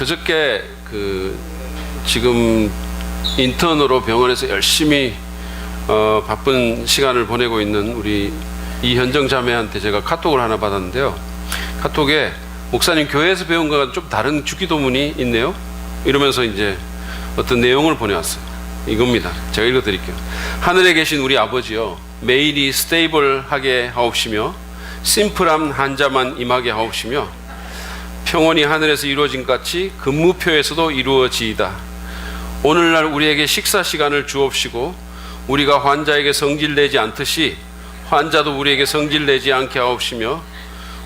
그저께 지금 인턴으로 병원에서 열심히 바쁜 시간을 보내고 있는 우리 이현정 자매한테 제가 카톡을 하나 받았는데요. 카톡에 목사님 교회에서 배운 거랑 좀 다른 주기도문이 있네요. 이러면서 이제 어떤 내용을 보내왔어요. 이겁니다. 제가 읽어드릴게요. 하늘에 계신 우리 아버지요, 매일이 스테이블하게 하옵시며 심플한 한자만 임하게 하옵시며 평온이 하늘에서 이루어진 같이 근무표에서도 이루어지이다. 오늘날 우리에게 식사 시간을 주옵시고 우리가 환자에게 성질내지 않듯이 환자도 우리에게 성질내지 않게 하옵시며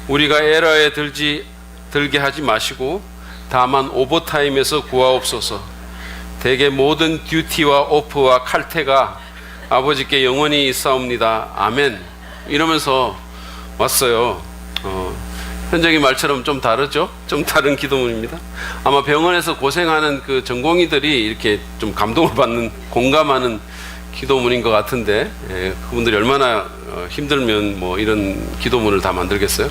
우리가 에러에 들게 하지 마시고 다만 오버타임에서 구하옵소서. 대개 모든 듀티와 오프와 칼퇴가 아버지께 영원히 있사옵니다. 아멘. 이러면서 왔어요. 현정이 말처럼 좀 다르죠? 좀 다른 기도문입니다. 아마 병원에서 고생하는 그 전공의들이 이렇게 좀 감동을 받는, 공감하는 기도문인 것 같은데, 그분들이 얼마나 힘들면 뭐 이런 기도문을 다 만들겠어요?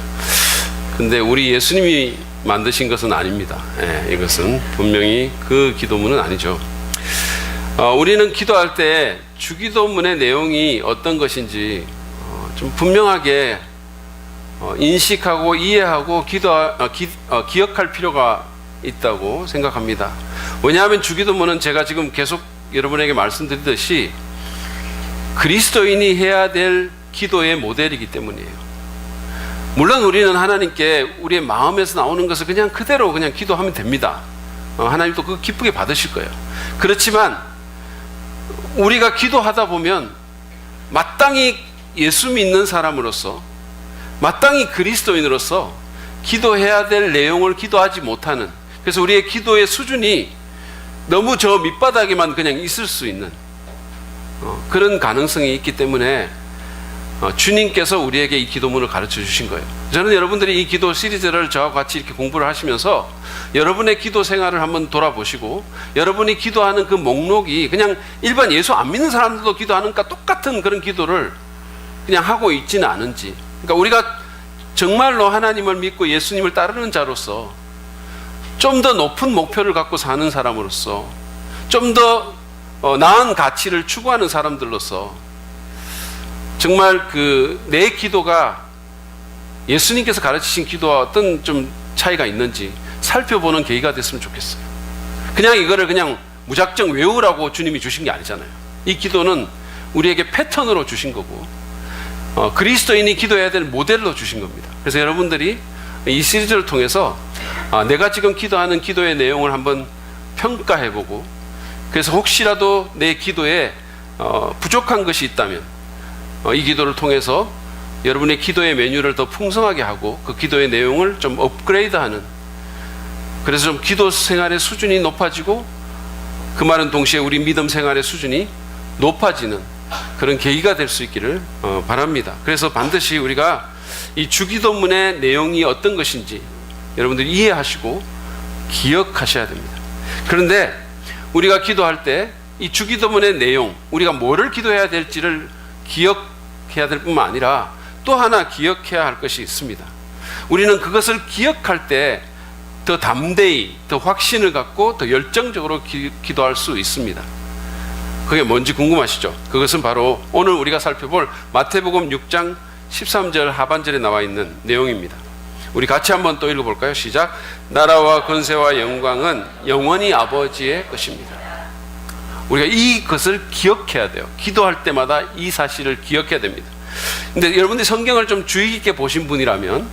근데 우리 예수님이 만드신 것은 아닙니다. 이것은 분명히 그 기도문은 아니죠. 우리는 기도할 때 주기도문의 내용이 어떤 것인지 좀 분명하게 인식하고 이해하고 기억할 필요가 있다고 생각합니다. 왜냐하면 주기도문은 제가 지금 계속 여러분에게 말씀드리듯이 그리스도인이 해야 될 기도의 모델이기 때문이에요. 물론 우리는 하나님께 우리의 마음에서 나오는 것을 그냥 그대로 그냥 기도하면 됩니다. 하나님도 그거 기쁘게 받으실 거예요. 그렇지만 우리가 기도하다 보면 마땅히 예수 믿는 사람으로서, 마땅히 그리스도인으로서 기도해야 될 내용을 기도하지 못하는, 그래서 우리의 기도의 수준이 너무 저 밑바닥에만 그냥 있을 수 있는 그런 가능성이 있기 때문에 주님께서 우리에게 이 기도문을 가르쳐 주신 거예요. 저는 여러분들이 이 기도 시리즈를 저와 같이 이렇게 공부를 하시면서 여러분의 기도 생활을 한번 돌아보시고, 여러분이 기도하는 그 목록이 그냥 일반 예수 안 믿는 사람들도 기도하는 것과 똑같은 그런 기도를 그냥 하고 있지는 않은지, 그러니까 우리가 정말로 하나님을 믿고 예수님을 따르는 자로서 좀 더 높은 목표를 갖고 사는 사람으로서 좀 더 나은 가치를 추구하는 사람들로서 정말 내 기도가 예수님께서 가르치신 기도와 어떤 좀 차이가 있는지 살펴보는 계기가 됐으면 좋겠어요. 그냥 이거를 그냥 무작정 외우라고 주님이 주신 게 아니잖아요. 이 기도는 우리에게 패턴으로 주신 거고 그리스도인이 기도해야 될 모델로 주신 겁니다. 그래서 여러분들이 이 시리즈를 통해서 내가 지금 기도하는 기도의 내용을 한번 평가해보고, 그래서 혹시라도 내 기도에 부족한 것이 있다면 이 기도를 통해서 여러분의 기도의 메뉴를 더 풍성하게 하고 그 기도의 내용을 좀 업그레이드하는, 그래서 좀 기도 생활의 수준이 높아지고 그 말은 동시에 우리 믿음 생활의 수준이 높아지는 그런 계기가 될 수 있기를 바랍니다. 그래서 반드시 우리가 이 주기도문의 내용이 어떤 것인지 여러분들이 이해하시고 기억하셔야 됩니다. 그런데 우리가 기도할 때 이 주기도문의 내용, 우리가 뭐를 기도해야 될지를 기억해야 될 뿐만 아니라 또 하나 기억해야 할 것이 있습니다. 우리는 그것을 기억할 때 더 담대히, 더 확신을 갖고 더 열정적으로 기도할 수 있습니다. 그게 뭔지 궁금하시죠? 그것은 바로 오늘 우리가 살펴볼 마태복음 6장 13절 하반절에 나와 있는 내용입니다. 우리 같이 한번 또 읽어볼까요? 시작. 나라와 권세와 영광은 영원히 아버지의 것입니다. 우리가 이것을 기억해야 돼요. 기도할 때마다 이 사실을 기억해야 됩니다. 근데 여러분들이 성경을 좀 주의 깊게 보신 분이라면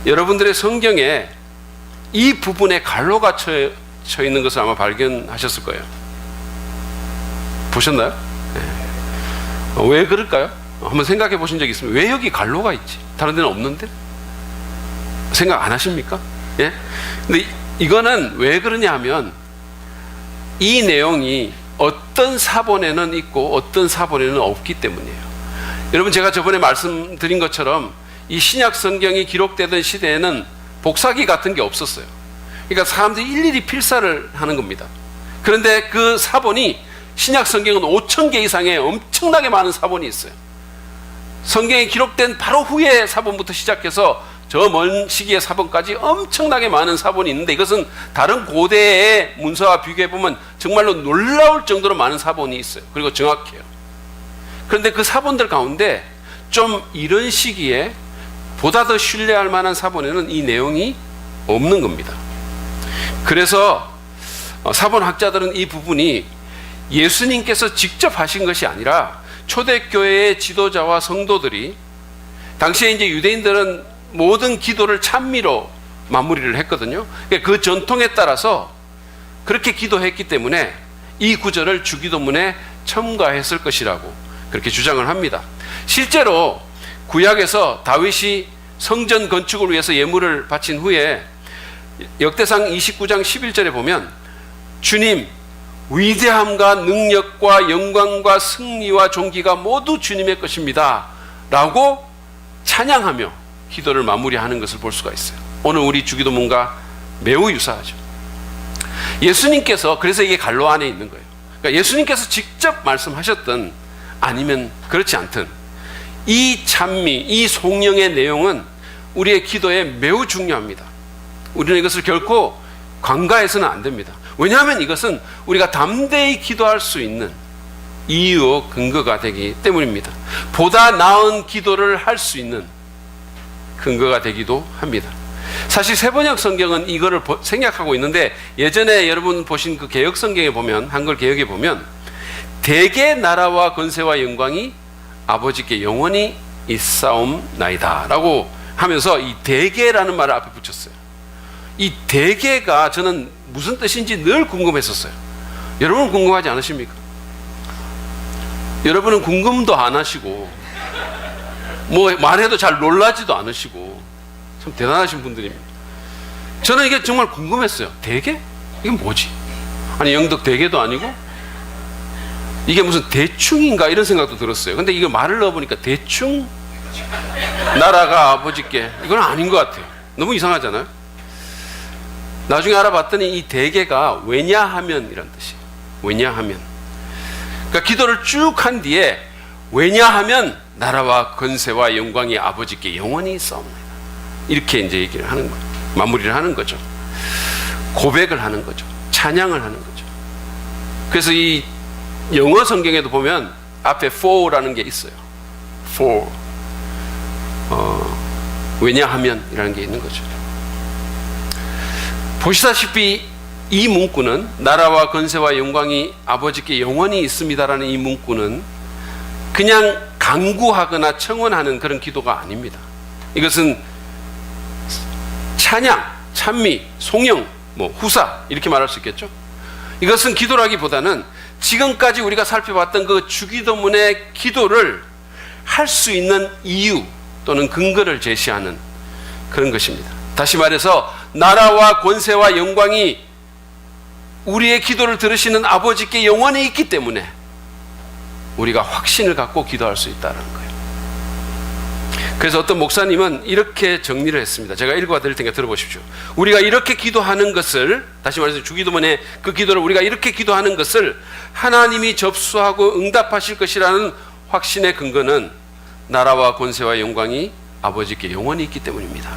여러분들의 성경에 이 부분에 갈로가 쳐 있는 것을 아마 발견하셨을 거예요. 보셨나요? 네. 왜 그럴까요? 한번 생각해 보신 적 있으면 왜 여기 갈로가 있지? 다른 데는 없는데? 생각 안 하십니까? 예? 근데 이거는 왜 그러냐 하면 이 내용이 어떤 사본에는 있고 어떤 사본에는 없기 때문이에요. 여러분, 제가 저번에 말씀드린 것처럼 이 신약 성경이 기록되던 시대에는 복사기 같은 게 없었어요. 그러니까 사람들이 일일이 필사를 하는 겁니다. 그런데 그 사본이 신약 성경은 5,000개 이상의 엄청나게 많은 사본이 있어요. 성경에 기록된 바로 후에 사본부터 시작해서 저 먼 시기의 사본까지 엄청나게 많은 사본이 있는데 이것은 다른 고대의 문서와 비교해 보면 정말로 놀라울 정도로 많은 사본이 있어요. 그리고 정확해요. 그런데 그 사본들 가운데 좀 이런 시기에 보다 더 신뢰할 만한 사본에는 이 내용이 없는 겁니다. 그래서 사본학자들은 이 부분이 예수님께서 직접 하신 것이 아니라 초대교회의 지도자와 성도들이 당시에 이제 유대인들은 모든 기도를 찬미로 마무리를 했거든요. 그 전통에 따라서 그렇게 기도했기 때문에 이 구절을 주기도문에 첨가했을 것이라고 그렇게 주장을 합니다. 실제로 구약에서 다윗이 성전 건축을 위해서 예물을 바친 후에 역대상 29장 11절에 보면 주님 위대함과 능력과 영광과 승리와 존귀가 모두 주님의 것입니다 라고 찬양하며 기도를 마무리하는 것을 볼 수가 있어요. 오늘 우리 주기도문과 매우 유사하죠. 예수님께서 그래서 이게 갈로 안에 있는 거예요. 그러니까 예수님께서 직접 말씀하셨든 아니면 그렇지 않든 이 찬미, 이 송영의 내용은 우리의 기도에 매우 중요합니다. 우리는 이것을 결코 간과해서는 안 됩니다. 왜냐하면 이것은 우리가 담대히 기도할 수 있는 이유, 근거가 되기 때문입니다. 보다 나은 기도를 할 수 있는 근거가 되기도 합니다. 사실 세번역 성경은 이거를 생략하고 있는데 예전에 여러분 보신 그 개역 성경에 보면 한글 개역에 보면 대개 나라와 권세와 영광이 아버지께 영원히 있사옵나이다 라고 하면서 이 대개라는 말을 앞에 붙였어요. 이 대개가 저는 무슨 뜻인지 늘 궁금했었어요. 여러분은 궁금하지 않으십니까? 여러분은 궁금도 안 하시고 뭐 말해도 잘 놀라지도 않으시고 참 대단하신 분들입니다. 저는 이게 정말 궁금했어요. 대개? 이게 뭐지? 아니 영덕 대개도 아니고 이게 무슨 대충인가 이런 생각도 들었어요. 근데 이거 말을 넣어보니까 대충 나라가 아버지께 이건 아닌 것 같아요. 너무 이상하잖아요. 나중에 알아봤더니 이 대개가 왜냐하면 이란 뜻이에요. 왜냐하면. 그러니까 기도를 쭉 한 뒤에 왜냐하면 나라와 권세와 영광이 아버지께 영원히 있사옵나이다. 이렇게 이제 얘기를 하는 거예요. 마무리를 하는 거죠. 고백을 하는 거죠. 찬양을 하는 거죠. 그래서 이 영어 성경에도 보면 앞에 for라는 게 있어요. for. 왜냐하면이라는 게 있는 거죠. 보시다시피 이 문구는 나라와 권세와 영광이 아버지께 영원히 있습니다라는 이 문구는 그냥 간구하거나 청원하는 그런 기도가 아닙니다. 이것은 찬양, 찬미, 송영, 후사 이렇게 말할 수 있겠죠. 이것은 기도라기보다는 지금까지 우리가 살펴봤던 그 주기도문의 기도를 할 수 있는 이유 또는 근거를 제시하는 그런 것입니다. 다시 말해서 나라와 권세와 영광이 우리의 기도를 들으시는 아버지께 영원히 있기 때문에 우리가 확신을 갖고 기도할 수 있다는 거예요. 그래서 어떤 목사님은 이렇게 정리를 했습니다. 제가 읽어 드릴 테니까 들어보십시오. 우리가 이렇게 기도하는 것을, 다시 말해서 주기도문의 그 기도를 우리가 이렇게 기도하는 것을 하나님이 접수하고 응답하실 것이라는 확신의 근거는 나라와 권세와 영광이 아버지께 영원히 있기 때문입니다.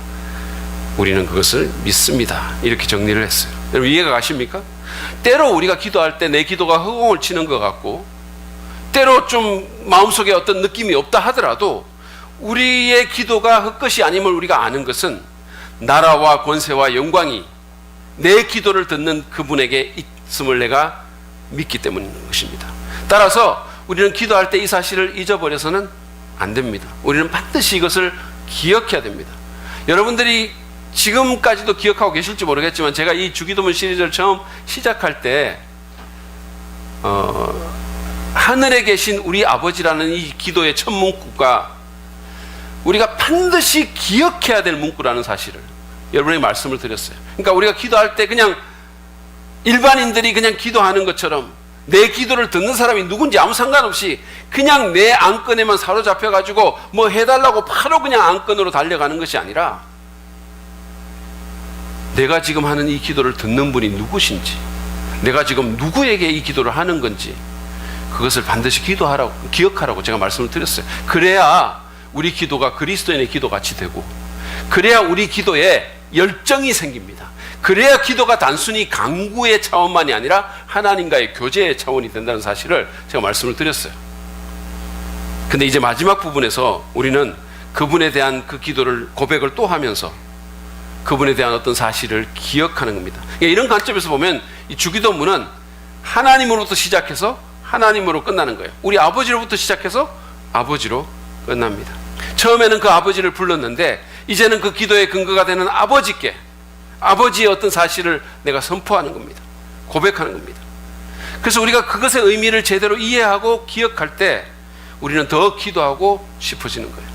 우리는 그것을 믿습니다. 이렇게 정리를 했어요. 여러분 이해가 가십니까? 때로 우리가 기도할 때 내 기도가 허공을 치는 것 같고 때로 좀 마음속에 어떤 느낌이 없다 하더라도 우리의 기도가 헛것이 아님을 우리가 아는 것은 나라와 권세와 영광이 내 기도를 듣는 그분에게 있음을 내가 믿기 때문인 것입니다. 따라서 우리는 기도할 때 이 사실을 잊어버려서는 안 됩니다. 우리는 반드시 이것을 기억해야 됩니다. 여러분들이 지금까지도 기억하고 계실지 모르겠지만 제가 이 주기도문 시리즈를 처음 시작할 때 하늘에 계신 우리 아버지라는 이 기도의 첫 문구가 우리가 반드시 기억해야 될 문구라는 사실을 여러분에게 말씀을 드렸어요. 그러니까 우리가 기도할 때 그냥 일반인들이 그냥 기도하는 것처럼 내 기도를 듣는 사람이 누군지 아무 상관없이 그냥 내 안건에만 사로잡혀가지고 뭐 해달라고 바로 그냥 안건으로 달려가는 것이 아니라 내가 지금 하는 이 기도를 듣는 분이 누구신지, 내가 지금 누구에게 이 기도를 하는 건지 그것을 반드시 기억하라고 제가 말씀을 드렸어요. 그래야 우리 기도가 그리스도인의 기도같이 되고 그래야 우리 기도에 열정이 생깁니다. 그래야 기도가 단순히 간구의 차원만이 아니라 하나님과의 교제의 차원이 된다는 사실을 제가 말씀을 드렸어요. 근데 이제 마지막 부분에서 우리는 그분에 대한 그 기도를, 고백을 또 하면서 그분에 대한 어떤 사실을 기억하는 겁니다. 이런 관점에서 보면 이 주기도문은 하나님으로부터 시작해서 하나님으로 끝나는 거예요. 우리 아버지로부터 시작해서 아버지로 끝납니다. 처음에는 그 아버지를 불렀는데 이제는 그 기도의 근거가 되는 아버지께, 아버지의 어떤 사실을 내가 선포하는 겁니다. 고백하는 겁니다. 그래서 우리가 그것의 의미를 제대로 이해하고 기억할 때 우리는 더 기도하고 싶어지는 거예요.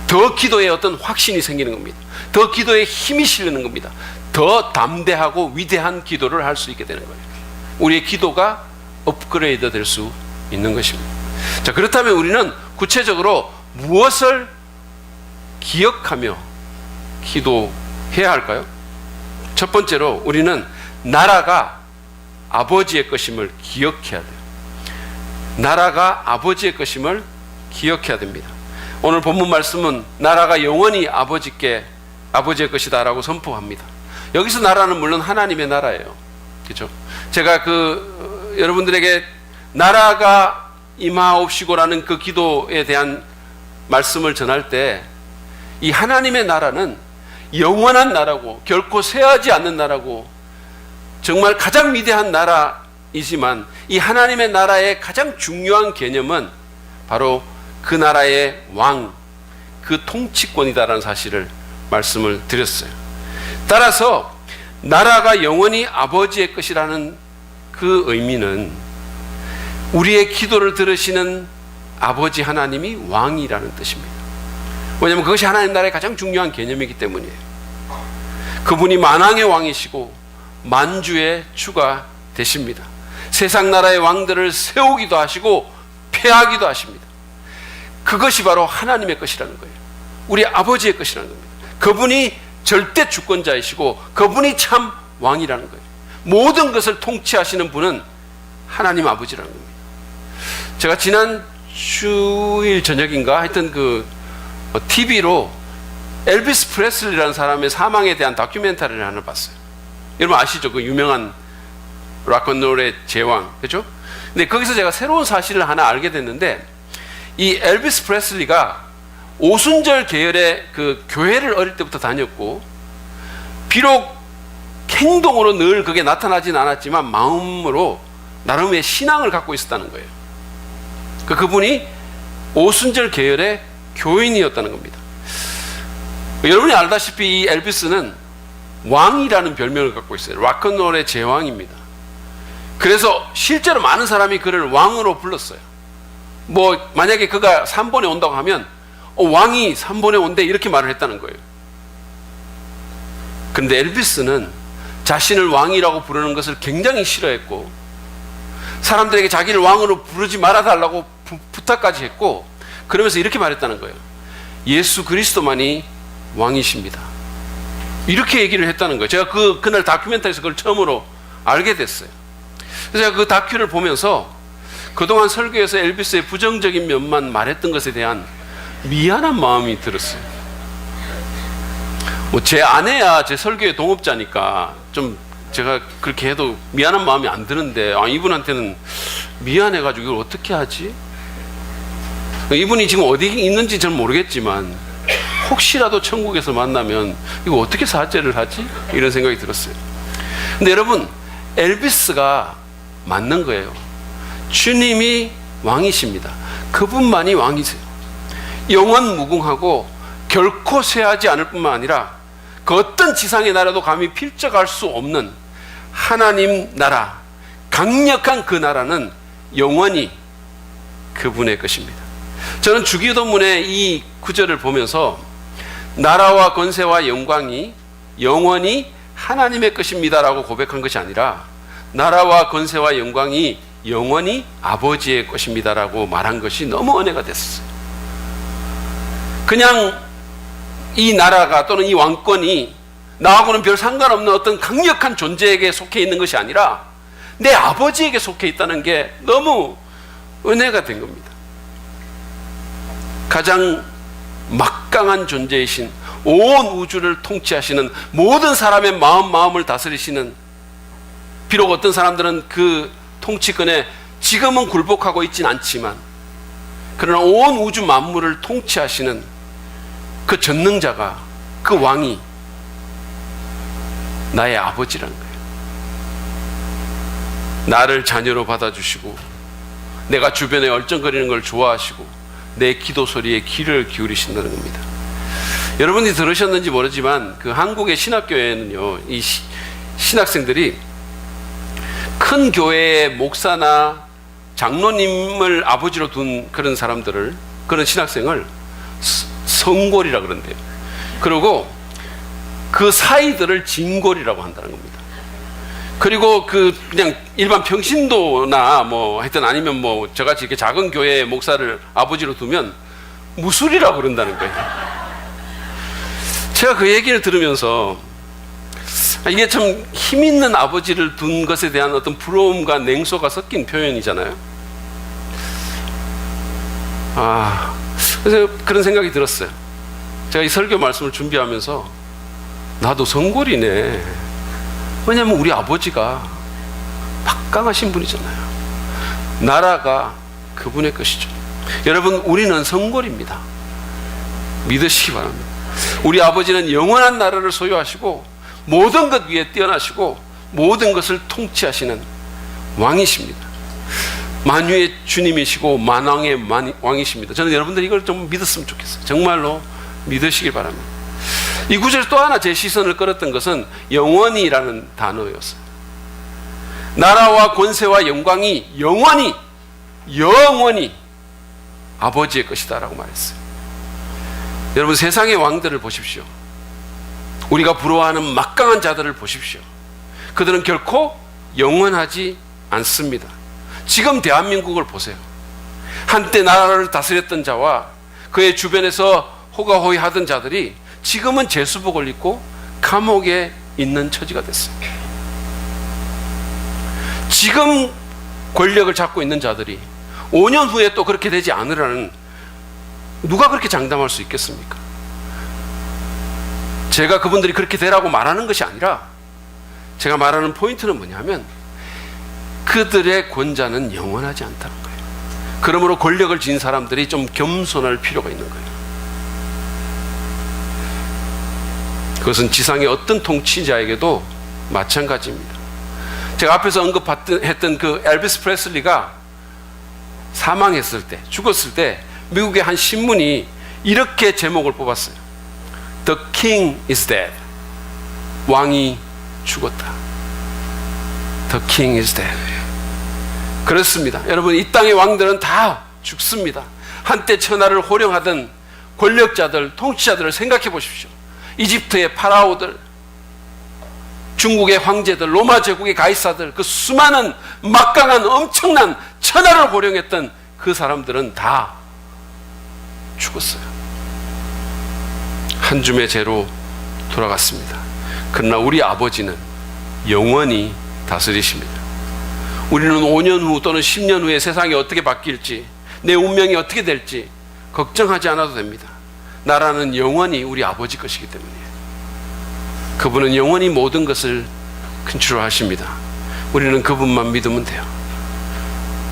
더 기도에 어떤 확신이 생기는 겁니다. 더 기도에 힘이 실리는 겁니다. 더 담대하고 위대한 기도를 할 수 있게 되는 거예요. 우리의 기도가 업그레이드 될 수 있는 것입니다. 자, 그렇다면 우리는 구체적으로 무엇을 기억하며 기도해야 할까요? 첫 번째로 우리는 나라가 아버지의 것임을 기억해야 돼요. 나라가 아버지의 것임을 기억해야 됩니다. 오늘 본문 말씀은 나라가 영원히 아버지의 것이다라고 선포합니다. 여기서 나라는 물론 하나님의 나라예요. 그렇죠? 제가 여러분들에게 나라가 임하옵시고라는 그 기도에 대한 말씀을 전할 때 이 하나님의 나라는 영원한 나라고 결코 쇠하지 않는 나라고 정말 가장 위대한 나라이지만 이 하나님의 나라의 가장 중요한 개념은 바로 그 나라의 왕, 그 통치권이다라는 사실을 말씀을 드렸어요. 따라서 나라가 영원히 아버지의 것이라는 그 의미는 우리의 기도를 들으시는 아버지 하나님이 왕이라는 뜻입니다. 왜냐하면 그것이 하나님 나라의 가장 중요한 개념이기 때문이에요. 그분이 만왕의 왕이시고 만주의 주가 되십니다. 세상 나라의 왕들을 세우기도 하시고 폐하기도 하십니다. 그것이 바로 하나님의 것이라는 거예요. 우리 아버지의 것이라는 겁니다. 그분이 절대 주권자이시고 그분이 참 왕이라는 거예요. 모든 것을 통치하시는 분은 하나님 아버지라는 겁니다. 제가 지난 주일 저녁인가 하여튼 TV로 엘비스 프레슬리라는 사람의 사망에 대한 다큐멘터리를 하나 봤어요. 여러분 아시죠? 그 유명한 락앤롤의 제왕, 그렇죠? 근데 거기서 제가 새로운 사실을 하나 알게 됐는데 이 엘비스 프레슬리가 오순절 계열의 그 교회를 어릴 때부터 다녔고 비록 행동으로 늘 그게 나타나진 않았지만 마음으로 나름의 신앙을 갖고 있었다는 거예요. 그분이 오순절 계열의 교인이었다는 겁니다. 여러분이 알다시피 이 엘비스는 왕이라는 별명을 갖고 있어요. 락앤롤의 제왕입니다. 그래서 실제로 많은 사람이 그를 왕으로 불렀어요. 만약에 그가 3번에 온다고 하면 왕이 3번에 온대 이렇게 말을 했다는 거예요. 그런데 엘비스는 자신을 왕이라고 부르는 것을 굉장히 싫어했고 사람들에게 자기를 왕으로 부르지 말아달라고 부탁까지 했고 그러면서 이렇게 말했다는 거예요. 예수 그리스도만이 왕이십니다. 이렇게 얘기를 했다는 거예요. 제가 그날 다큐멘터리에서 그걸 처음으로 알게 됐어요. 그래서 제가 그 다큐를 보면서 그동안 설교에서 엘비스의 부정적인 면만 말했던 것에 대한 미안한 마음이 들었어요. 제 아내야 제 설교의 동업자니까 좀 제가 그렇게 해도 미안한 마음이 안 드는데 이분한테는 미안해가지고 이걸 어떻게 하지? 이분이 지금 어디 있는지 잘 모르겠지만 혹시라도 천국에서 만나면 이거 어떻게 사죄를 하지? 이런 생각이 들었어요. 근데 여러분 엘비스가 맞는 거예요. 주님이 왕이십니다. 그분만이 왕이세요. 영원 무궁하고 결코 쇠하지 않을 뿐만 아니라 그 어떤 지상의 나라도 감히 필적할 수 없는 하나님 나라, 강력한 그 나라는 영원히 그분의 것입니다. 저는 주기도문의 이 구절을 보면서 나라와 권세와 영광이 영원히 하나님의 것입니다라고 고백한 것이 아니라 나라와 권세와 영광이 영원히 아버지의 것입니다라고 말한 것이 너무 은혜가 됐어요. 그냥 이 나라가 또는 이 왕권이 나하고는 별 상관없는 어떤 강력한 존재에게 속해 있는 것이 아니라 내 아버지에게 속해 있다는 게 너무 은혜가 된 겁니다. 가장 막강한 존재이신 온 우주를 통치하시는, 모든 사람의 마음을 다스리시는, 비록 어떤 사람들은 그 통치권에 지금은 굴복하고 있진 않지만 그러나 온 우주 만물을 통치하시는 그 전능자가, 그 왕이 나의 아버지라는 거예요. 나를 자녀로 받아주시고 내가 주변에 얼쩡거리는 걸 좋아하시고 내 기도 소리에 귀를 기울이신다는 겁니다. 여러분이 들으셨는지 모르지만 그 한국의 신학교회는요, 이 신학생들이 큰 교회의 목사나 장로님을 아버지로 둔 그런 사람들을, 그런 신학생을 성골이라 그런대요. 그리고 그 사이들을 진골이라고 한다는 겁니다. 그리고 그냥 일반 평신도나 뭐 하여튼 아니면 뭐 저같이 이렇게 작은 교회의 목사를 아버지로 두면 무술이라고 그런다는 거예요. 제가 그 얘기를 들으면서 이게 참 힘 있는 아버지를 둔 것에 대한 어떤 부러움과 냉소가 섞인 표현이잖아요. 그래서 그런 생각이 들었어요. 제가 이 설교 말씀을 준비하면서 나도 성골이네. 왜냐하면 우리 아버지가 막강하신 분이잖아요. 나라가 그분의 것이죠. 여러분, 우리는 성골입니다. 믿으시기 바랍니다. 우리 아버지는 영원한 나라를 소유하시고 모든 것 위에 뛰어나시고 모든 것을 통치하시는 왕이십니다. 만유의 주님이시고 만왕의 왕이십니다. 저는 여러분들이 이걸 좀 믿었으면 좋겠어요. 정말로 믿으시길 바랍니다. 이 구절에 또 하나 제 시선을 끌었던 것은 영원히라는 단어였어요. 나라와 권세와 영광이 영원히 아버지의 것이다 라고 말했어요. 여러분, 세상의 왕들을 보십시오. 우리가 부러워하는 막강한 자들을 보십시오. 그들은 결코 영원하지 않습니다. 지금 대한민국을 보세요. 한때 나라를 다스렸던 자와 그의 주변에서 호가호위 하던 자들이 지금은 제수복을 입고 감옥에 있는 처지가 됐어요. 지금 권력을 잡고 있는 자들이 5년 후에 또 그렇게 되지 않으라는, 누가 그렇게 장담할 수 있겠습니까? 제가 그분들이 그렇게 되라고 말하는 것이 아니라 제가 말하는 포인트는 뭐냐면 그들의 권자는 영원하지 않다는 거예요. 그러므로 권력을 지닌 사람들이 좀 겸손할 필요가 있는 거예요. 그것은 지상의 어떤 통치자에게도 마찬가지입니다. 제가 앞에서 언급했던 그 엘비스 프레슬리가 사망했을 때, 죽었을 때 미국의 한 신문이 이렇게 제목을 뽑았어요. The king is dead. 왕이 죽었다. The king is dead. 그렇습니다. 여러분, 이 땅의 왕들은 다 죽습니다. 한때 천하를 호령하던 권력자들, 통치자들을 생각해 보십시오. 이집트의 파라오들, 중국의 황제들, 로마 제국의 가이사들, 그 수많은 막강한 엄청난 천하를 호령했던 그 사람들은 다 죽었어요. 한 줌의 재로 돌아갔습니다. 그러나 우리 아버지는 영원히 다스리십니다. 우리는 5년 후 또는 10년 후에 세상이 어떻게 바뀔지, 내 운명이 어떻게 될지 걱정하지 않아도 됩니다. 나라는 영원히 우리 아버지 것이기 때문이에요. 그분은 영원히 모든 것을 컨트롤하십니다. 우리는 그분만 믿으면 돼요.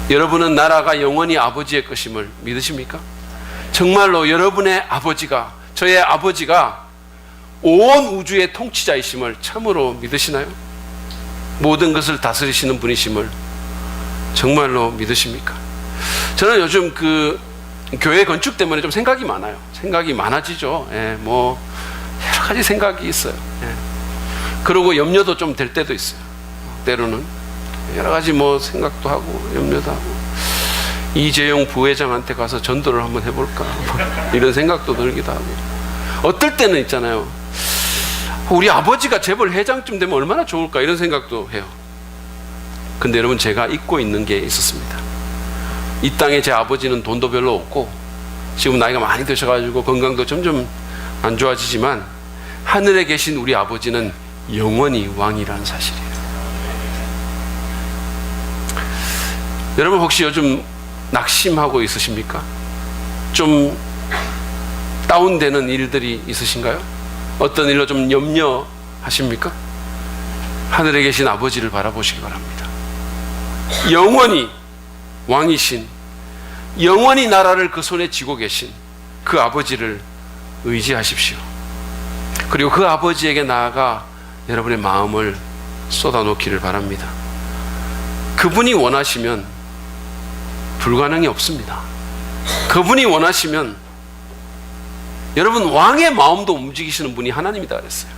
여러분은 나라가 영원히 아버지의 것임을 믿으십니까? 정말로 여러분의 아버지가, 저의 아버지가 온 우주의 통치자이심을 참으로 믿으시나요? 모든 것을 다스리시는 분이심을 정말로 믿으십니까? 저는 요즘 그 교회 건축 때문에 좀 생각이 많아요. 생각이 많아지죠. 뭐 여러 가지 생각이 있어요. 그리고 염려도 좀 될 때도 있어요. 때로는 여러 가지 뭐 생각도 하고 염려도 하고, 이재용 부회장한테 가서 전도를 한번 해볼까 이런 생각도 들기도 하고, 어떨 때는 있잖아요, 우리 아버지가 재벌 회장쯤 되면 얼마나 좋을까 이런 생각도 해요. 근데 여러분, 제가 잊고 있는 게 있었습니다. 이 땅에 제 아버지는 돈도 별로 없고 지금 나이가 많이 드셔가지고 건강도 점점 안 좋아지지만 하늘에 계신 우리 아버지는 영원히 왕이라는 사실이에요. 여러분, 혹시 요즘 낙심하고 있으십니까? 좀 다운되는 일들이 있으신가요? 어떤 일로 좀 염려하십니까? 하늘에 계신 아버지를 바라보시기 바랍니다. 영원히 왕이신, 영원히 나라를 그 손에 쥐고 계신 그 아버지를 의지하십시오. 그리고 그 아버지에게 나아가 여러분의 마음을 쏟아놓기를 바랍니다. 그분이 원하시면 불가능이 없습니다. 그분이 원하시면, 여러분, 왕의 마음도 움직이시는 분이 하나님이다 그랬어요.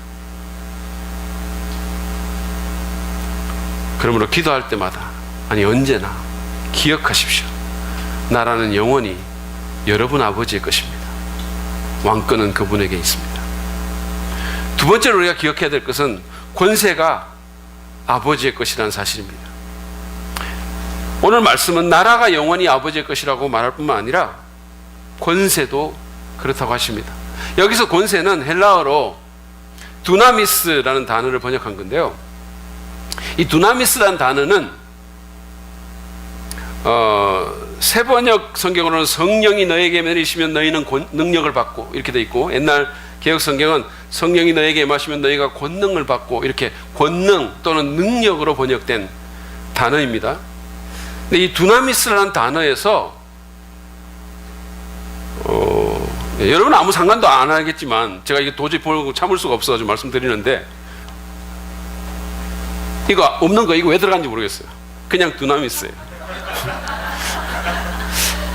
그러므로 기도할 때마다, 아니 언제나 기억하십시오. 나라는 영원히 여러분 아버지의 것입니다. 왕권은 그분에게 있습니다. 두 번째로 우리가 기억해야 될 것은 권세가 아버지의 것이라는 사실입니다. 오늘 말씀은 나라가 영원히 아버지의 것이라고 말할 뿐만 아니라 권세도 그렇다고 하십니다. 여기서 권세는 헬라어로 두나미스라는 단어를 번역한 건데요. 이 두나미스라는 단어는 새 번역 성경으로는 성령이 너에게 내리시면 너희는 능력을 받고 이렇게 돼 있고, 옛날 개역 성경은 성령이 너에게 임하시면 너희가 권능을 받고, 이렇게 권능 또는 능력으로 번역된 단어입니다. 근데 이 두나미스라는 단어에서 여러분은 아무 상관도 안 하겠지만 제가 이게 도저히 보고 참을 수가 없어서 말씀드리는데, 이거 없는 거 이거 왜 들어간지 모르겠어요. 그냥 두나미스예요.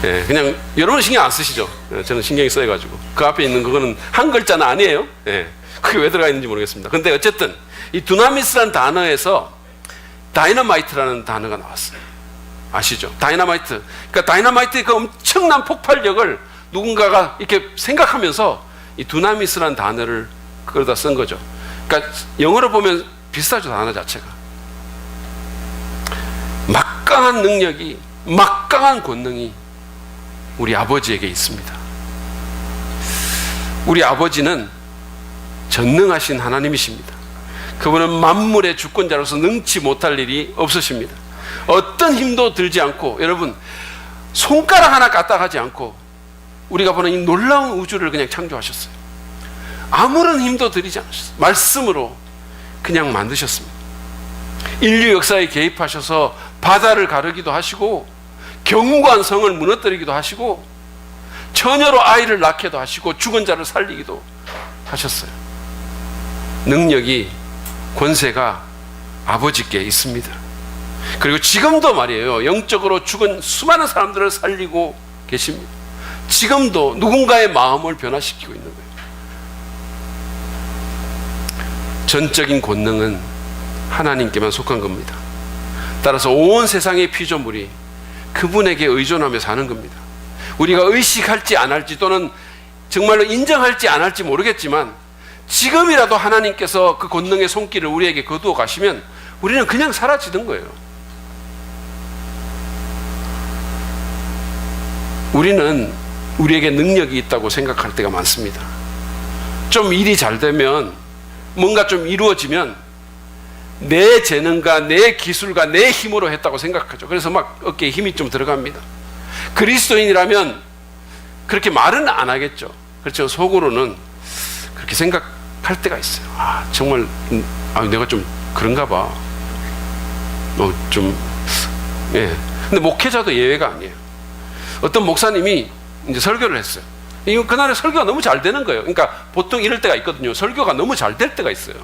예, 그냥 여러분은 신경 안 쓰시죠. 예, 저는 신경이 써가지고 그 앞에 있는 그거는 한 글자는 아니에요. 예, 그게 왜 들어가 있는지 모르겠습니다. 근데 어쨌든 이 두나미스라는 단어에서 다이너마이트라는 단어가 나왔어요. 아시죠? 다이너마이트. 그러니까 다이너마이트의 그 엄청난 폭발력을 누군가가 이렇게 생각하면서 이 두나미스라는 단어를 그러다 쓴 거죠. 그러니까 영어로 보면 비슷하죠, 단어 자체가. 막강한 능력이, 막강한 권능이 우리 아버지에게 있습니다. 우리 아버지는 전능하신 하나님이십니다. 그분은 만물의 주권자로서 능치 못할 일이 없으십니다. 어떤 힘도 들지 않고, 여러분, 손가락 하나 까딱하지 않고 우리가 보는 이 놀라운 우주를 그냥 창조하셨어요. 아무런 힘도 들이지 않으셨어요. 말씀으로 그냥 만드셨습니다. 인류 역사에 개입하셔서 바다를 가르기도 하시고, 견고한 성을 무너뜨리기도 하시고, 처녀로 아이를 낳게도 하시고, 죽은 자를 살리기도 하셨어요. 능력이, 권세가 아버지께 있습니다. 그리고 지금도 말이에요, 영적으로 죽은 수많은 사람들을 살리고 계십니다. 지금도 누군가의 마음을 변화시키고 있는 거예요. 전적인 권능은 하나님께만 속한 겁니다. 따라서 온 세상의 피조물이 그분에게 의존하며 사는 겁니다. 우리가 의식할지 안 할지, 또는 정말로 인정할지 안 할지 모르겠지만, 지금이라도 하나님께서 그 권능의 손길을 우리에게 거두어 가시면 우리는 그냥 사라지는 거예요. 우리는 우리에게 능력이 있다고 생각할 때가 많습니다. 좀 일이 잘 되면, 뭔가 좀 이루어지면 내 재능과 내 기술과 내 힘으로 했다고 생각하죠. 그래서 막 어깨에 힘이 좀 들어갑니다. 그리스도인이라면 그렇게 말은 안 하겠죠. 그렇죠. 속으로는 그렇게 생각할 때가 있어요. 아, 정말 내가 좀 그런가 봐. 예. 근데 목회자도 예외가 아니에요. 어떤 목사님이 이제 설교를 했어요. 그날에 설교가 너무 잘 되는 거예요. 그러니까 보통 이럴 때가 있거든요. 설교가 너무 잘 될 때가 있어요.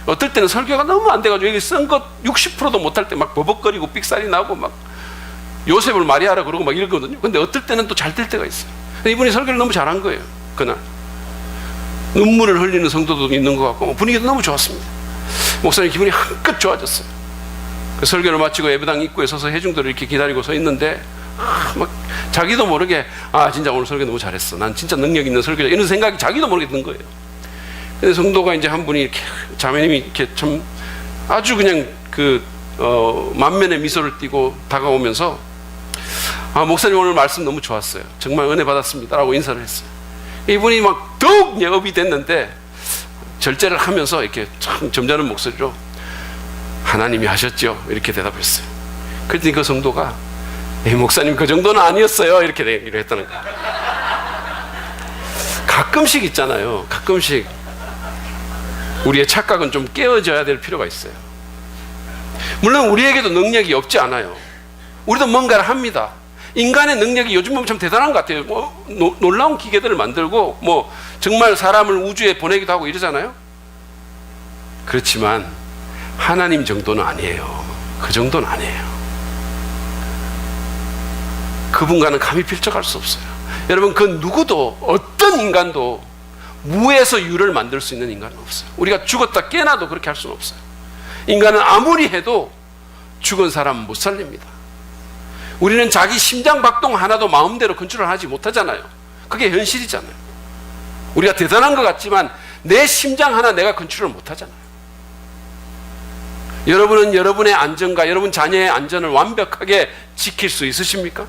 어떨 때는 설교가 너무 안 돼가지고 여기 쓴 것 60%도 못할 때 막 버벅거리고 삑살이 나고 막 요셉을 마리아라 그러고 막 이러거든요. 근데 어떨 때는 또 잘 될 때가 있어요. 이분이 설교를 너무 잘한 거예요. 그날 눈물을 흘리는 성도도 있는 것 같고 분위기도 너무 좋았습니다. 목사님 기분이 한껏 좋아졌어요. 그 설교를 마치고 예배당 입구에 서서 회중들을 이렇게 기다리고 서 있는데 막 자기도 모르게 진짜 오늘 설교 너무 잘했어. 난 진짜 능력 있는 설교자, 이런 생각이 자기도 모르게 든 거예요. 근데 성도가 이제 한 분이 이렇게, 자매님이 이렇게 참 아주 그냥 만면에 미소를 띠고 다가오면서 목사님 오늘 말씀 너무 좋았어요. 정말 은혜 받았습니다. 라고 인사를 했어요. 이분이 막 더욱 업이 됐는데 절제를 하면서 이렇게 참 점잖은 목소리로 하나님이 하셨죠. 이렇게 대답했어요. 그랬더니 그 성도가 목사님 그 정도는 아니었어요. 이렇게 얘기를 했다는 거예요. 가끔씩 있잖아요. 가끔씩 우리의 착각은 좀 깨어져야 될 필요가 있어요. 물론 우리에게도 능력이 없지 않아요. 우리도 뭔가를 합니다. 인간의 능력이 요즘 보면 참 대단한 것 같아요. 놀라운 기계들을 만들고 정말 사람을 우주에 보내기도 하고 이러잖아요. 그렇지만 하나님 정도는 아니에요. 그 정도는 아니에요. 그분과는 감히 필적할 수 없어요. 여러분, 그 누구도, 어떤 인간도 무에서 유를 만들 수 있는 인간은 없어요. 우리가 죽었다 깨어나도 그렇게 할 수는 없어요. 인간은 아무리 해도 죽은 사람은 못 살립니다. 우리는 자기 심장 박동 하나도 마음대로 컨트롤 하지 못하잖아요. 그게 현실이잖아요. 우리가 대단한 것 같지만 내 심장 하나 내가 컨트롤 못하잖아요. 여러분은 여러분의 안전과 여러분 자녀의 안전을 완벽하게 지킬 수 있으십니까?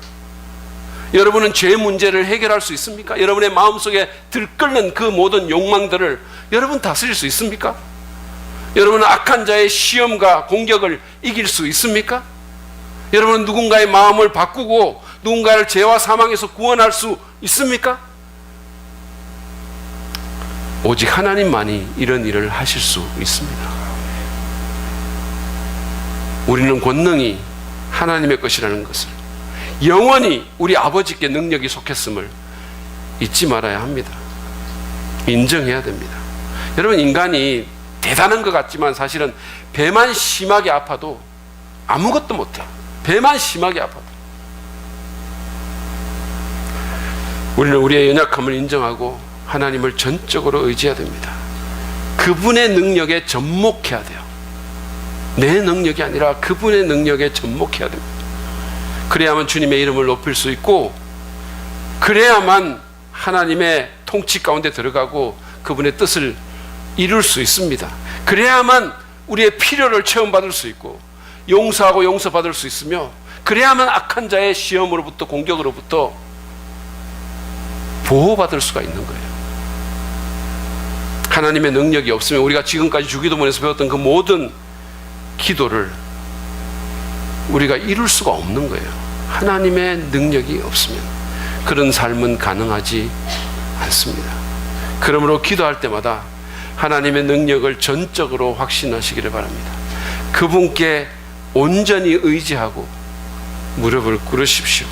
여러분은 죄 문제를 해결할 수 있습니까? 여러분의 마음속에 들끓는 그 모든 욕망들을 여러분 다스릴 수 있습니까? 여러분은 악한 자의 시험과 공격을 이길 수 있습니까? 여러분은 누군가의 마음을 바꾸고 누군가를 죄와 사망에서 구원할 수 있습니까? 오직 하나님만이 이런 일을 하실 수 있습니다. 우리는 권능이 하나님의 것이라는 것을, 영원히 우리 아버지께 능력이 속했음을 잊지 말아야 합니다. 인정해야 됩니다. 여러분, 인간이 대단한 것 같지만 사실은 배만 심하게 아파도 아무것도 못해요. 배만 심하게 아파도. 우리는 우리의 연약함을 인정하고 하나님을 전적으로 의지해야 됩니다. 그분의 능력에 접목해야 돼요. 내 능력이 아니라 그분의 능력에 접목해야 됩니다. 그래야만 주님의 이름을 높일 수 있고, 그래야만 하나님의 통치 가운데 들어가고 그분의 뜻을 이룰 수 있습니다. 그래야만 우리의 필요를 체험받을 수 있고 용서하고 용서받을 수 있으며, 그래야만 악한 자의 시험으로부터, 공격으로부터 보호받을 수가 있는 거예요. 하나님의 능력이 없으면 우리가 지금까지 주기도문에서 배웠던 그 모든 기도를 우리가 이룰 수가 없는 거예요. 하나님의 능력이 없으면 그런 삶은 가능하지 않습니다. 그러므로 기도할 때마다 하나님의 능력을 전적으로 확신하시기를 바랍니다. 그분께 온전히 의지하고 무릎을 꿇으십시오.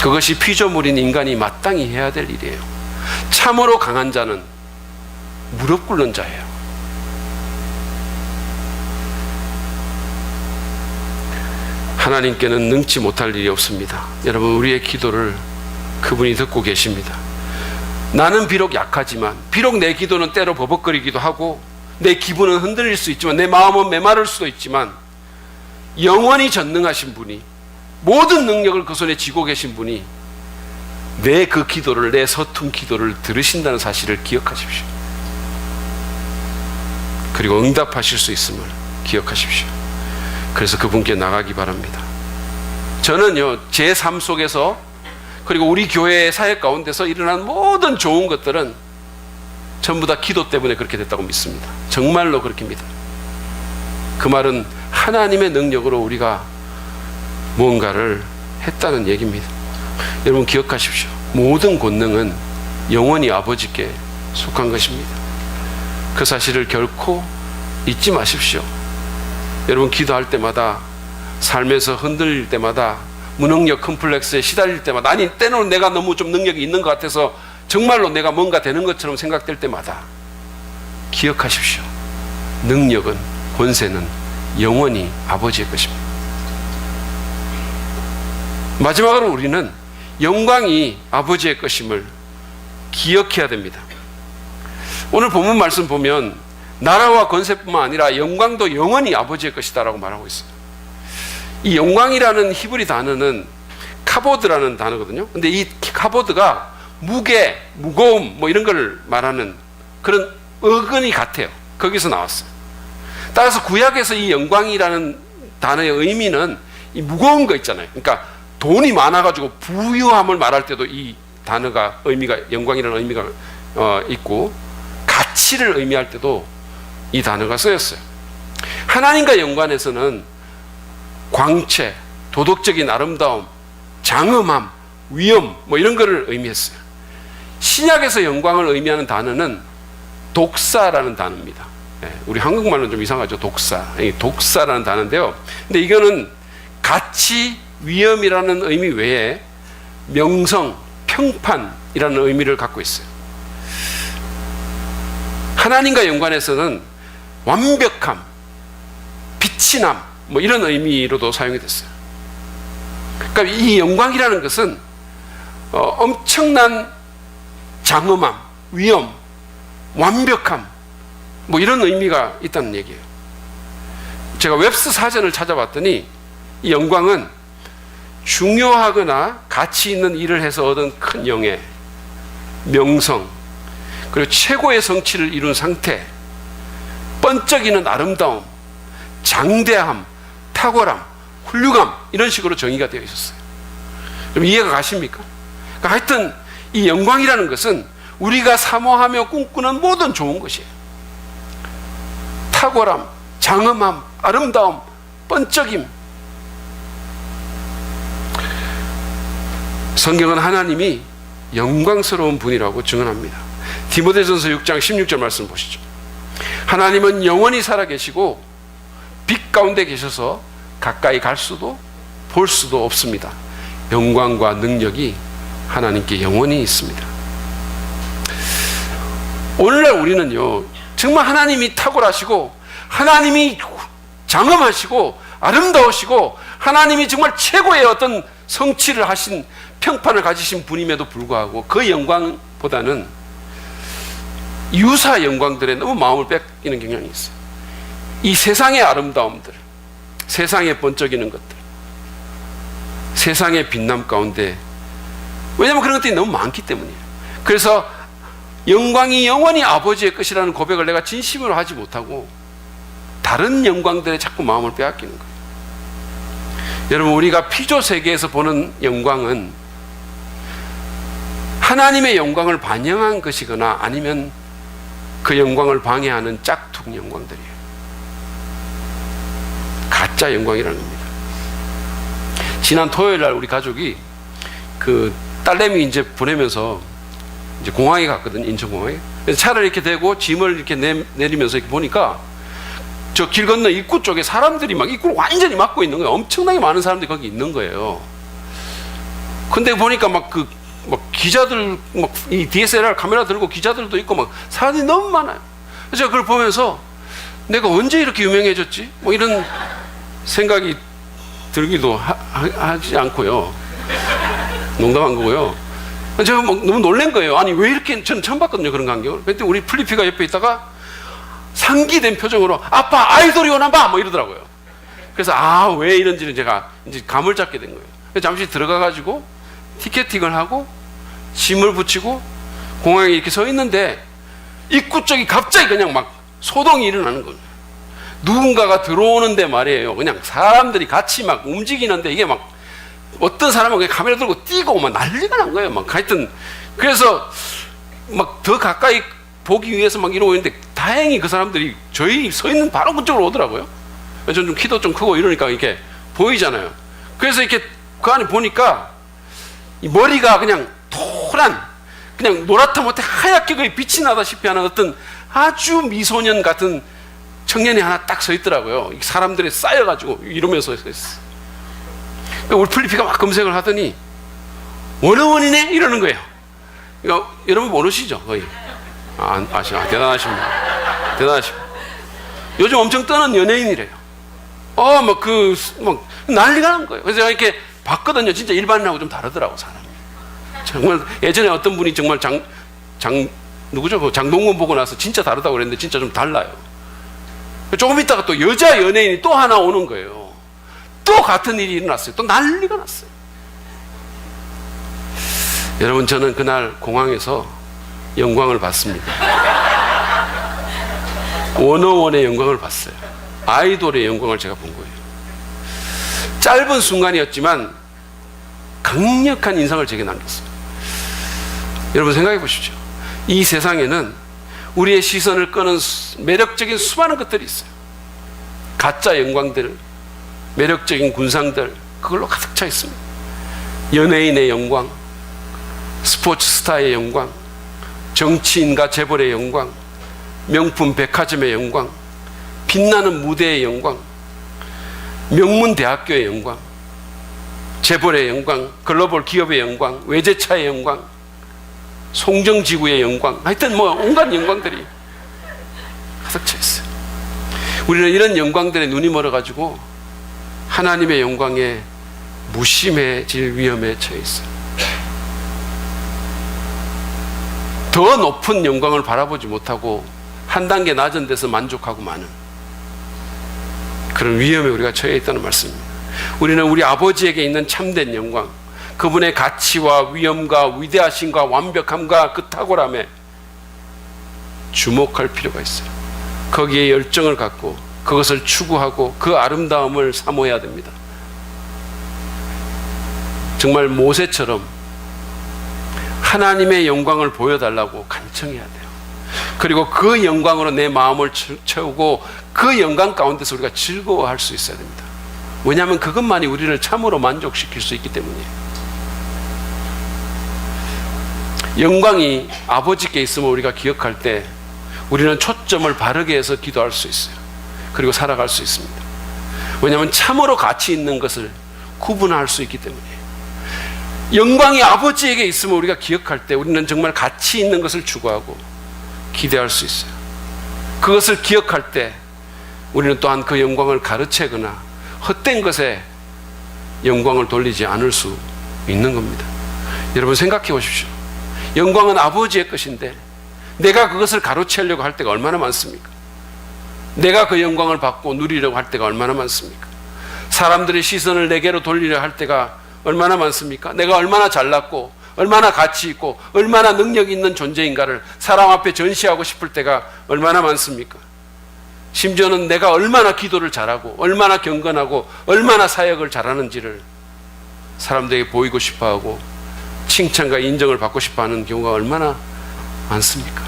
그것이 피조물인 인간이 마땅히 해야 될 일이에요. 참으로 강한 자는 무릎 꿇는 자예요. 하나님께는 능치 못할 일이 없습니다. 여러분, 우리의 기도를 그분이 듣고 계십니다. 나는 비록 약하지만, 비록 내 기도는 때로 버벅거리기도 하고 내 기분은 흔들릴 수 있지만, 내 마음은 메마를 수도 있지만, 영원히 전능하신 분이, 모든 능력을 그 손에 쥐고 계신 분이 내 그 기도를, 내 서툰 기도를 들으신다는 사실을 기억하십시오. 그리고 응답하실 수 있음을 기억하십시오. 그래서 그분께 나가기 바랍니다. 저는요, 제 삶 속에서, 그리고 우리 교회의 사역 가운데서 일어난 모든 좋은 것들은 전부 다 기도 때문에 그렇게 됐다고 믿습니다. 정말로 그렇게 믿어요. 그 말은 하나님의 능력으로 우리가 무언가를 했다는 얘기입니다. 여러분, 기억하십시오. 모든 권능은 영원히 아버지께 속한 것입니다. 그 사실을 결코 잊지 마십시오. 여러분, 기도할 때마다, 삶에서 흔들릴 때마다, 무능력 컴플렉스에 시달릴 때마다, 아니 때로는 내가 너무 좀 능력이 있는 것 같아서 정말로 내가 뭔가 되는 것처럼 생각될 때마다 기억하십시오. 능력은, 권세는 영원히 아버지의 것입니다. 마지막으로 우리는 영광이 아버지의 것임을 기억해야 됩니다. 오늘 본문 말씀 보면 나라와 권세뿐만 아니라 영광도 영원히 아버지의 것이다라고 말하고 있어요. 이 영광이라는 히브리 단어는 카보드라는 단어거든요. 근데 이 카보드가 무게, 무거움 이런 걸 말하는 그런 어근이 같아요. 거기서 나왔어요. 따라서 구약에서 이 영광이라는 단어의 의미는 이 무거운 거 있잖아요. 그러니까 돈이 많아가지고 부유함을 말할 때도 이 단어가 의미가, 영광이라는 의미가 있고, 가치를 의미할 때도 이 단어가 쓰였어요. 하나님과 연관해서는 광채, 도덕적인 아름다움, 장엄함, 위엄 이런 거를 의미했어요. 신약에서 영광을 의미하는 단어는 독사라는 단어입니다. 우리 한국말은 좀 이상하죠. 독사라는 단어인데요. 근데 이거는 가치, 위험이라는 의미 외에 명성, 평판이라는 의미를 갖고 있어요. 하나님과 연관해서는 완벽함, 빛이 남, 뭐 이런 의미로도 사용이 됐어요. 그러니까 이 영광이라는 것은 엄청난 장엄함, 위엄, 완벽함, 뭐 이런 의미가 있다는 얘기예요. 제가 웹스 사전을 찾아봤더니 이 영광은 중요하거나 가치 있는 일을 해서 얻은 큰 영예, 명성, 그리고 최고의 성취를 이룬 상태, 번쩍이는 아름다움, 장대함, 탁월함, 훌륭함, 이런 식으로 정의가 되어 있었어요. 그럼 이해가 가십니까? 그러니까 하여튼 이 영광이라는 것은 우리가 사모하며 꿈꾸는 모든 좋은 것이에요. 탁월함, 장엄함, 아름다움, 번쩍임. 성경은 하나님이 영광스러운 분이라고 증언합니다. 디모데전서 6장 16절 말씀 보시죠. 하나님은 영원히 살아계시고 빛 가운데 계셔서 가까이 갈 수도 볼 수도 없습니다. 영광과 능력이 하나님께 영원히 있습니다. 오늘날 우리는요, 정말 하나님이 탁월하시고 하나님이 장엄하시고 아름다우시고 하나님이 정말 최고의 어떤 성취를 하신 평판을 가지신 분임에도 불구하고 그 영광보다는 유사 영광들에 너무 마음을 뺏기는 경향이 있어요. 이 세상의 아름다움들, 세상에 번쩍이는 것들, 세상의 빛남 가운데, 왜냐하면 그런 것들이 너무 많기 때문이에요. 그래서 영광이 영원히 아버지의 것이라는 고백을 내가 진심으로 하지 못하고 다른 영광들에 자꾸 마음을 빼앗기는 거예요. 여러분, 우리가 피조 세계에서 보는 영광은 하나님의 영광을 반영한 것이거나 아니면 그 영광을 방해하는 짝퉁 영광들이에요. 가짜 영광이라는 겁니다. 지난 토요일 날 우리 가족이 그 딸내미 이제 보내면서 이제 공항에 갔거든요. 인천공항에. 그래서 차를 이렇게 대고 짐을 이렇게 내리면서 이렇게 보니까 저 길 건너 입구 쪽에 사람들이 막 입구를 완전히 막고 있는 거예요. 엄청나게 많은 사람들이 거기 있는 거예요. 근데 보니까 막 기자들, 막 이 DSLR 카메라 들고 기자들도 있고 막 사람들이 너무 많아요. 그래서 제가 그걸 보면서 내가 언제 이렇게 유명해졌지? 뭐 이런 생각이 들기도 하지 않고요. 농담한 거고요. 제가 막 너무 놀란 거예요. 아니, 왜 이렇게, 저는 처음 봤거든요, 그런 광경을. 그때 우리 플리피가 옆에 있다가 상기된 표정으로 아빠, 아이돌이 오나 봐! 뭐 이러더라고요. 그래서 왜 이런지는 제가 이제 감을 잡게 된 거예요. 그래서 잠시 들어가가지고 티켓팅을 하고 짐을 붙이고 공항에 이렇게 서 있는데 입구 쪽이 갑자기 그냥 막 소동이 일어나는 거예요. 누군가가 들어오는데 말이에요. 그냥 사람들이 같이 막 움직이는데 이게 막 어떤 사람은 그냥 카메라 들고 뛰고 막 난리가 난 거예요. 막 하여튼 그래서 막 더 가까이 보기 위해서 막 이러고 있는데 다행히 그 사람들이 저희 서 있는 바로 그쪽으로 오더라고요. 저는 좀 키도 좀 크고 이러니까 이렇게 보이잖아요. 그래서 이렇게 그 안에 보니까 이 머리가 그냥 토란, 그냥 노랗다 못해 하얗게 거의 빛이 나다시피 하는 어떤 아주 미소년 같은 청년이 하나 딱 서 있더라고요. 사람들이 쌓여가지고 이러면서 서 있어. 우리 플리피가 막 검색을 하더니 원어원이네 이러는 거예요. 그러니까 여러분 모르시죠? 거의 아시나? 대단하십니다. 대단하십니다. 요즘 엄청 뜨는 연예인이래요. 막 난리가 난 거예요. 그래서 제가 이렇게 봤거든요. 진짜 일반인하고 좀 다르더라고, 사람이. 정말 예전에 어떤 분이 정말 누구죠? 그 장동건 보고 나서 진짜 다르다고 그랬는데 진짜 좀 달라요. 조금 있다가 또 여자 연예인이 또 하나 오는 거예요. 또 같은 일이 일어났어요. 또 난리가 났어요. 여러분, 저는 그날 공항에서 영광을 봤습니다. 원어원의 영광을 봤어요. 아이돌의 영광을 제가 본 거예요. 짧은 순간이었지만 강력한 인상을 제게 남겼어요. 여러분 생각해 보십시오. 이 세상에는 우리의 시선을 끄는 매력적인 수많은 것들이 있어요. 가짜 영광들, 매력적인 군상들, 그걸로 가득 차 있습니다. 연예인의 영광, 스포츠 스타의 영광, 정치인과 재벌의 영광, 명품 백화점의 영광, 빛나는 무대의 영광, 명문 대학교의 영광, 재벌의 영광, 글로벌 기업의 영광, 외제차의 영광, 송정지구의 영광, 하여튼 뭐 온갖 영광들이 가득 차 있어요. 우리는 이런 영광들에 눈이 멀어가지고 하나님의 영광에 무심해질 위험에 처해 있어요. 더 높은 영광을 바라보지 못하고 한 단계 낮은 데서 만족하고 마는 그런 위험에 우리가 처해 있다는 말씀입니다. 우리는 우리 아버지에게 있는 참된 영광, 그분의 가치와 위엄과 위대하심과 완벽함과 그 탁월함에 주목할 필요가 있어요. 거기에 열정을 갖고 그것을 추구하고 그 아름다움을 사모해야 됩니다. 정말 모세처럼 하나님의 영광을 보여달라고 간청해야 돼요. 그리고 그 영광으로 내 마음을 채우고 그 영광 가운데서 우리가 즐거워할 수 있어야 됩니다. 왜냐하면 그것만이 우리를 참으로 만족시킬 수 있기 때문이에요. 영광이 아버지께 있음을 우리가 기억할 때 우리는 초점을 바르게 해서 기도할 수 있어요. 그리고 살아갈 수 있습니다. 왜냐하면 참으로 가치 있는 것을 구분할 수 있기 때문이에요. 영광이 아버지에게 있음을 우리가 기억할 때 우리는 정말 가치 있는 것을 추구하고 기대할 수 있어요. 그것을 기억할 때 우리는 또한 그 영광을 가르치거나 헛된 것에 영광을 돌리지 않을 수 있는 겁니다. 여러분 생각해 보십시오. 영광은 아버지의 것인데 내가 그것을 가로채려고 할 때가 얼마나 많습니까? 내가 그 영광을 받고 누리려고 할 때가 얼마나 많습니까? 사람들의 시선을 내게로 돌리려 할 때가 얼마나 많습니까? 내가 얼마나 잘났고 얼마나 가치 있고 얼마나 능력 있는 존재인가를 사람 앞에 전시하고 싶을 때가 얼마나 많습니까? 심지어는 내가 얼마나 기도를 잘하고 얼마나 경건하고 얼마나 사역을 잘하는지를 사람들에게 보이고 싶어하고 칭찬과 인정을 받고 싶어하는 경우가 얼마나 많습니까?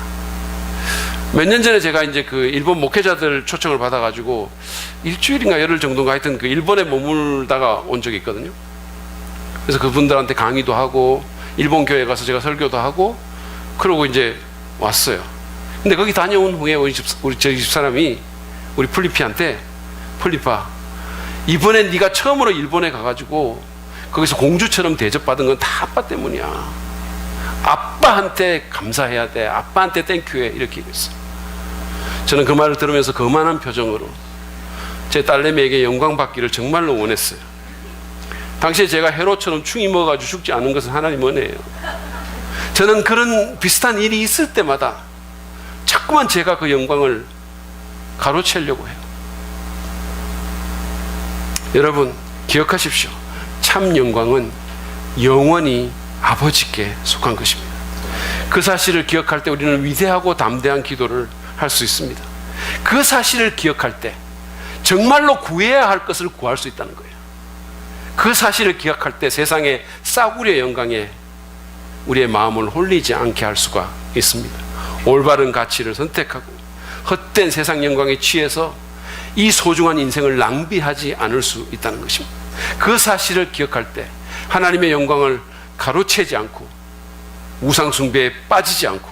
몇 년 전에 제가 이제 그 일본 목회자들 초청을 받아가지고 일주일인가 열흘 정도인가 하여튼 그 일본에 머물다가 온 적이 있거든요. 그래서 그분들한테 강의도 하고 일본 교회 가서 제가 설교도 하고 그러고 이제 왔어요. 근데 거기 다녀온 후에 저희 집사람이 우리 플리피한테 플리파 이번에 네가 처음으로 일본에 가가지고 거기서 공주처럼 대접받은 건 다 아빠 때문이야. 아빠한테 감사해야 돼. 아빠한테 땡큐해. 이렇게 얘기했어요. 저는 그 말을 들으면서 거만한 표정으로 제 딸내미에게 영광 받기를 정말로 원했어요. 당시에 제가 헤롯처럼 충이 먹어가지고 죽지 않은 것은 하나님 은혜예요. 저는 그런 비슷한 일이 있을 때마다 자꾸만 제가 그 영광을 가로채려고 해요. 여러분 기억하십시오. 참 영광은 영원히 아버지께 속한 것입니다. 그 사실을 기억할 때 우리는 위대하고 담대한 기도를 할 수 있습니다. 그 사실을 기억할 때 정말로 구해야 할 것을 구할 수 있다는 거예요. 그 사실을 기억할 때 세상의 싸구려 영광에 우리의 마음을 홀리지 않게 할 수가 있습니다. 올바른 가치를 선택하고 헛된 세상 영광에 취해서 이 소중한 인생을 낭비하지 않을 수 있다는 것입니다. 그 사실을 기억할 때 하나님의 영광을 가로채지 않고 우상 숭배에 빠지지 않고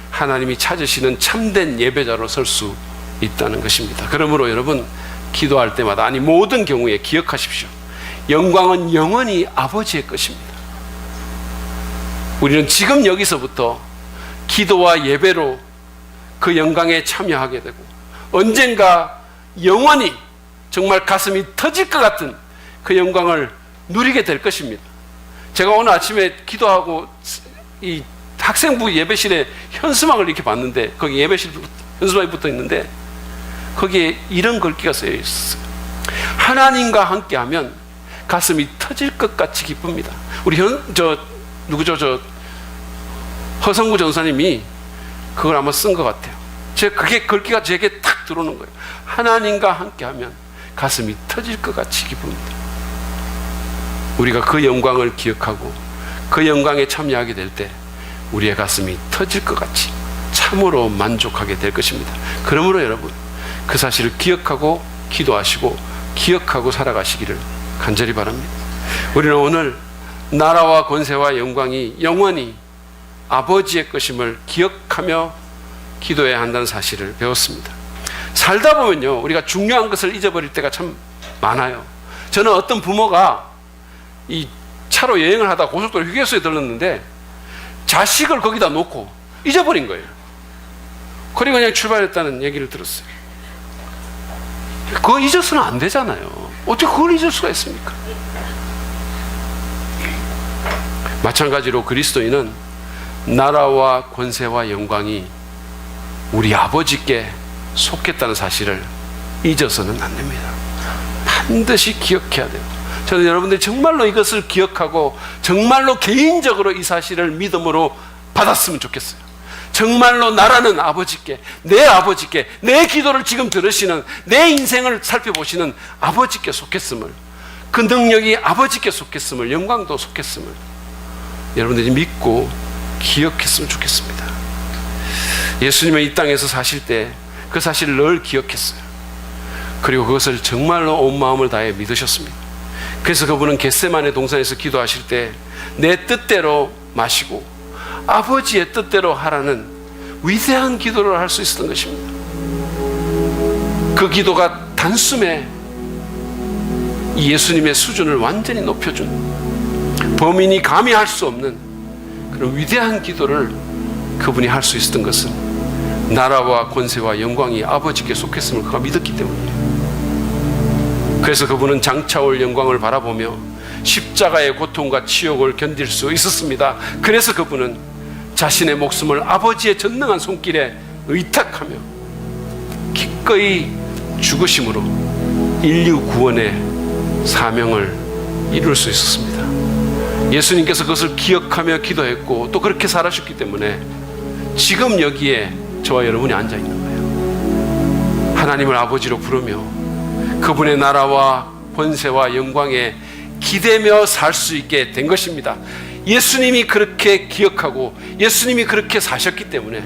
하나님이 찾으시는 참된 예배자로 설 수 있다는 것입니다. 그러므로 여러분 기도할 때마다 아니 모든 경우에 기억하십시오. 영광은 영원히 아버지의 것입니다. 우리는 지금 여기서부터 기도와 예배로 그 영광에 참여하게 되고 언젠가 영원히 정말 가슴이 터질 것 같은 그 영광을 누리게 될 것입니다. 제가 오늘 아침에 기도하고 이 학생부 예배실에 현수막을 이렇게 봤는데 거기 예배실 현수막이 붙어 있는데 거기에 이런 글귀가 쓰여 있었어요. 하나님과 함께하면 가슴이 터질 것 같이 기쁩니다. 우리 허성구 전사님이 그걸 아마 쓴 것 같아요. 그게 글귀가 제게 탁 들어오는 거예요. 하나님과 함께하면 가슴이 터질 것 같이 기쁩니다. 우리가 그 영광을 기억하고 그 영광에 참여하게 될 때 우리의 가슴이 터질 것 같이 참으로 만족하게 될 것입니다. 그러므로 여러분 그 사실을 기억하고 기도하시고 기억하고 살아가시기를 간절히 바랍니다. 우리는 오늘 나라와 권세와 영광이 영원히 아버지의 것임을 기억하며 기도해야 한다는 사실을 배웠습니다. 살다 보면요, 우리가 중요한 것을 잊어버릴 때가 참 많아요. 저는 어떤 부모가 이 차로 여행을 하다 고속도로 휴게소에 들렀는데 자식을 거기다 놓고 잊어버린 거예요. 그리고 그냥 출발했다는 얘기를 들었어요. 그거 잊어서는 안 되잖아요. 어떻게 그걸 잊을 수가 있습니까? 마찬가지로 그리스도인은 나라와 권세와 영광이 우리 아버지께 속했다는 사실을 잊어서는 안 됩니다. 반드시 기억해야 돼요. 저는 여러분들이 정말로 이것을 기억하고 정말로 개인적으로 이 사실을 믿음으로 받았으면 좋겠어요. 정말로 나라는 아버지께, 내 기도를 지금 들으시는, 내 인생을 살펴보시는 아버지께 속했음을, 그 능력이 아버지께 속했음을, 영광도 속했음을 여러분들이 믿고 기억했으면 좋겠습니다. 예수님은 이 땅에서 사실 때 그 사실을 늘 기억했어요. 그리고 그것을 정말로 온 마음을 다해 믿으셨습니다. 그래서 그분은 겟세마네 동산에서 기도하실 때 내 뜻대로 마시고 아버지의 뜻대로 하라는 위대한 기도를 할 수 있었던 것입니다. 그 기도가 단숨에 이 예수님의 수준을 완전히 높여준, 범인이 감히 할 수 없는 그런 위대한 기도를 그분이 할 수 있었던 것은 나라와 권세와 영광이 아버지께 속했음을 그가 믿었기 때문이에요. 그래서 그분은 장차올 영광을 바라보며 십자가의 고통과 치욕을 견딜 수 있었습니다. 그래서 그분은 자신의 목숨을 아버지의 전능한 손길에 의탁하며 기꺼이 죽으심으로 인류 구원의 사명을 이룰 수 있었습니다. 예수님께서 그것을 기억하며 기도했고 또 그렇게 살아셨기 때문에 지금 여기에 저와 여러분이 앉아 있는 거예요. 하나님을 아버지로 부르며 그분의 나라와 권세와 영광에 기대며 살 수 있게 된 것입니다. 예수님이 그렇게 기억하고 예수님이 그렇게 사셨기 때문에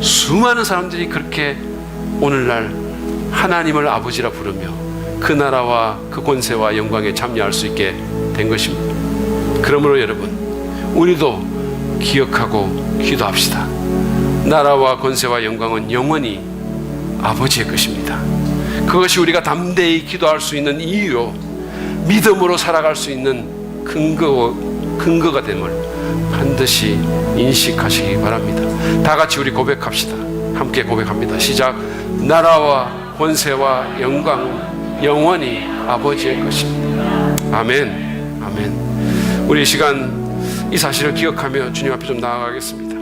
수많은 사람들이 그렇게 오늘날 하나님을 아버지라 부르며 그 나라와 그 권세와 영광에 참여할 수 있게 된 것입니다. 그러므로 여러분, 우리도 기억하고 기도합시다. 나라와 권세와 영광은 영원히 아버지의 것입니다. 그것이 우리가 담대히 기도할 수 있는 이유요, 믿음으로 살아갈 수 있는 근거가 됨을 반드시 인식하시기 바랍니다. 다 같이 우리 고백합시다. 함께 고백합니다. 시작. 나라와 권세와 영광은 영원히 아버지의 것입니다. 아멘. 아멘. 우리 이 시간 이 사실을 기억하며 주님 앞에 좀 나아가겠습니다.